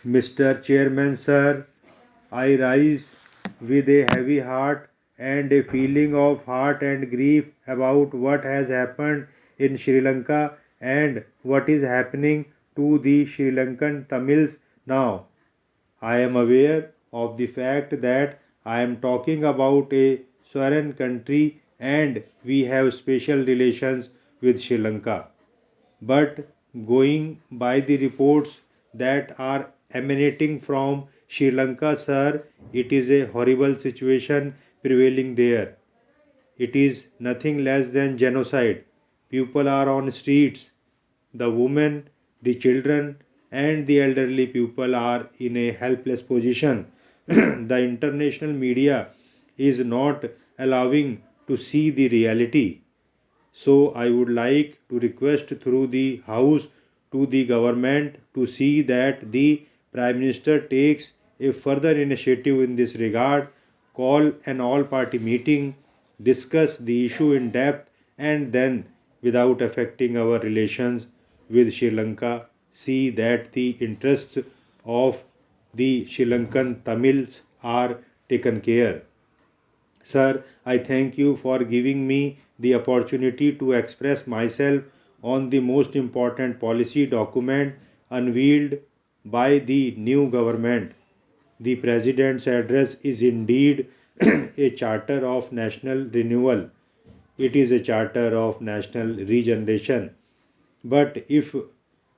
Mr. Chairman, sir, I rise with a heavy heart and a feeling of heart and grief about what has happened in Sri Lanka and what is happening to the Sri Lankan Tamils now. I am aware of the fact that I am talking about a sovereign country and we have special relations with Sri Lanka. But going by the reports that are emanating from Sri Lanka, sir, it is a horrible situation prevailing there. It is nothing less than genocide. People are on streets. The women, the children, and the elderly people are in a helpless position. The international media is not allowing to see the reality. So I would like to request through the House to the government to see that the Prime Minister takes a further initiative in this regard, call an all party meeting, discuss the issue in depth, and then, without affecting our relations with Sri Lanka, see that the interests of the Sri Lankan Tamils are taken care. Sir, I thank you for giving me the opportunity to express myself on the most important policy document unveiled by the new government. The President's address is indeed a charter of national renewal. It is a charter of national regeneration. But if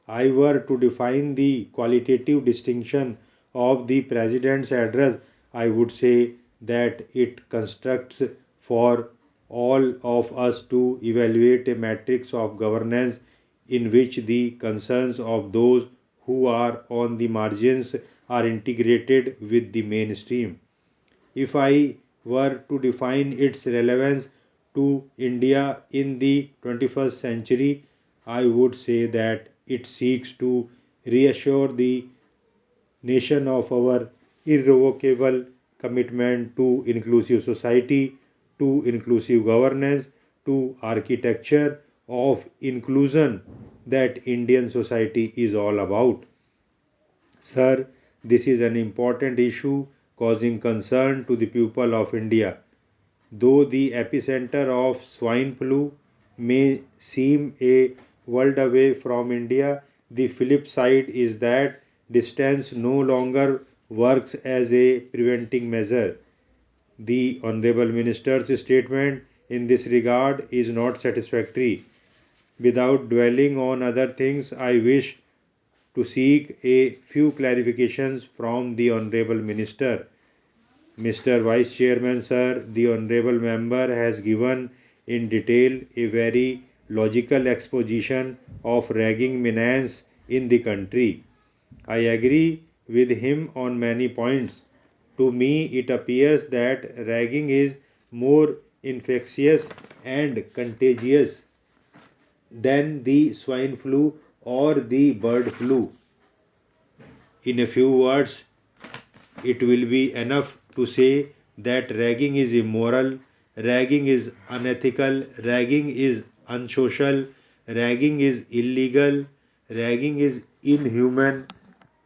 I were to define the qualitative distinction of the President's address, I would say that it constructs for all of us to evaluate a matrix of governance in which the concerns of those who are on the margins are integrated with the mainstream. If I were to define its relevance to India in the 21st century, I would say that it seeks to reassure the nation of our irrevocable commitment to inclusive society, to inclusive governance, to architecture of inclusion that Indian society is all about. Sir, this is an important issue causing concern to the people of India. Though the epicenter of swine flu may seem a world away from India, the flip side is that distance no longer works as a preventing measure. The Honorable Minister's statement in this regard is not satisfactory. Without dwelling on other things, I wish to seek a few clarifications from the Honorable Minister. Mr. Vice Chairman, sir, the Honorable Member has given in detail a very logical exposition of ragging menace in the country. I agree with him on many points. To me, it appears that ragging is more infectious and contagious than the swine flu or the bird flu. In a few words, it will be enough to say that ragging is immoral, ragging is unethical, ragging is unsocial, ragging is illegal, ragging is inhuman,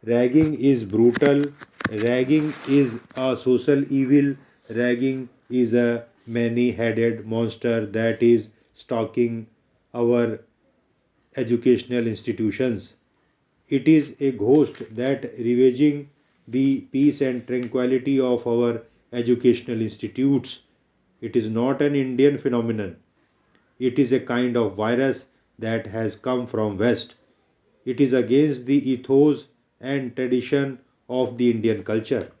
ragging is brutal, ragging is a social evil, ragging is a many headed monster that is stalking our educational institutions. It is a ghost that ravaging the peace and tranquility of our educational institutes. It is not an Indian phenomenon. It is a kind of virus that has come from West. It is against the ethos and tradition of the Indian culture.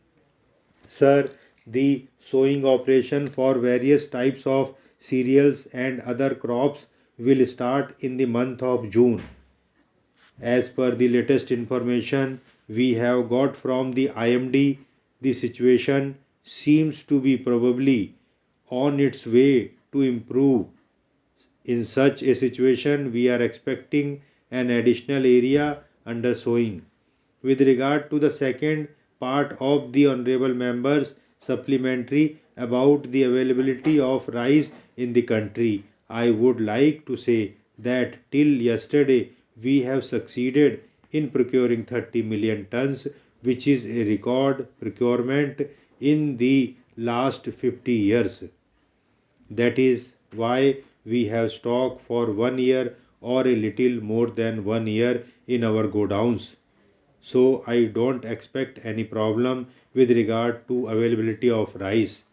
Sir, the sowing operation for various types of cereals and other crops will start in the month of June. As per the latest information we have got from the IMD, the situation seems to be probably on its way to improve. In such a situation, we are expecting an additional area under sowing. With regard to the second part of the Honorable Member's supplementary about the availability of rice in the country, I would like to say that till yesterday we have succeeded in procuring 30 million tons which is a record procurement in the last 50 years. That is why we have stock for 1 year or a little more than 1 year in our godowns. So I don't expect any problem with regard to availability of rice.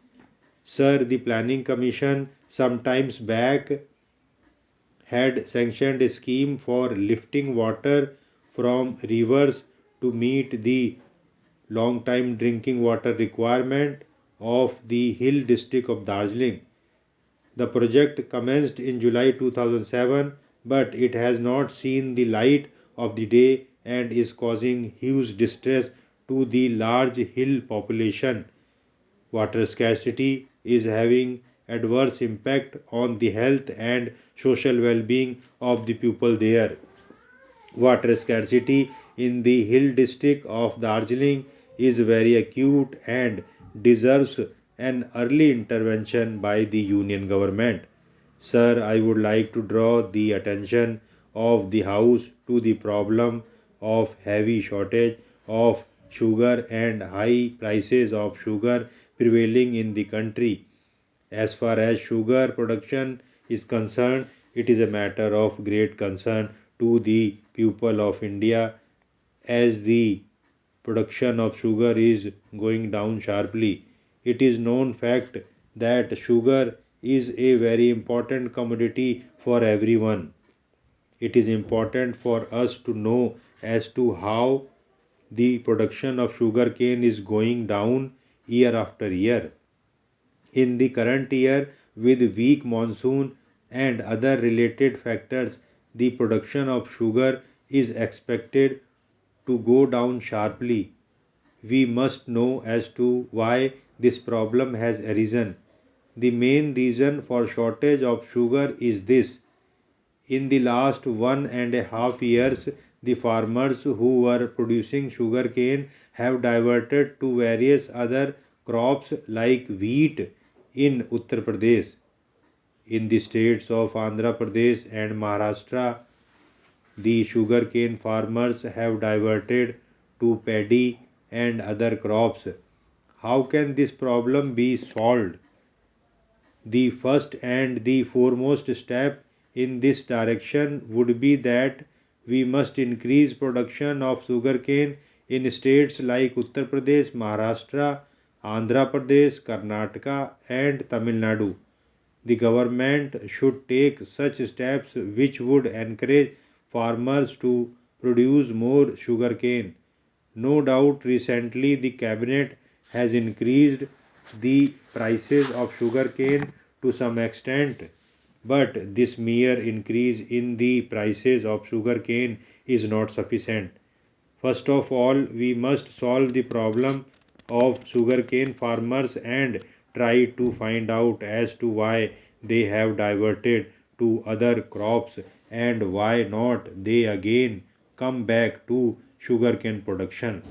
Sir, the Planning Commission sometimes back had sanctioned a scheme for lifting water from rivers to meet the long time drinking water requirement of the hill district of Darjeeling. The project commenced in July 2007, but it has not seen the light of the day and is causing huge distress to the large hill population. Water scarcity is having adverse impact on the health and social well-being of the people there. Water scarcity in the hill district of Darjeeling is very acute and deserves an early intervention by the union government. Sir, I would like to draw the attention of the House to the problem of heavy shortage of sugar and high prices of sugar prevailing in the country. As far as sugar production is concerned, it is a matter of great concern to the people of India as the production of sugar is going down sharply. It is known fact that sugar is a very important commodity for everyone. It is important for us to know as to how the production of sugar cane is going down year after year. In the current year, with weak monsoon and other related factors, the production of sugar is expected to go down sharply. We must know as to why this problem has arisen. The main reason for shortage of sugar is this: in the last 1.5 years, the farmers who were producing sugarcane have diverted to various other crops like wheat in Uttar Pradesh. In the states of Andhra Pradesh and Maharashtra, the sugarcane farmers have diverted to paddy and other crops. How can this problem be solved? The first and the foremost step in this direction would be that we must increase production of sugarcane in states like Uttar Pradesh, Maharashtra, Andhra Pradesh, Karnataka, and Tamil Nadu. The government should take such steps which would encourage farmers to produce more sugarcane. No doubt recently the cabinet has increased the prices of sugarcane to some extent, but this mere increase in the prices of sugarcane is not sufficient. First of all, we must solve the problem of sugarcane farmers and try to find out as to why they have diverted to other crops and why not they again come back to sugarcane production.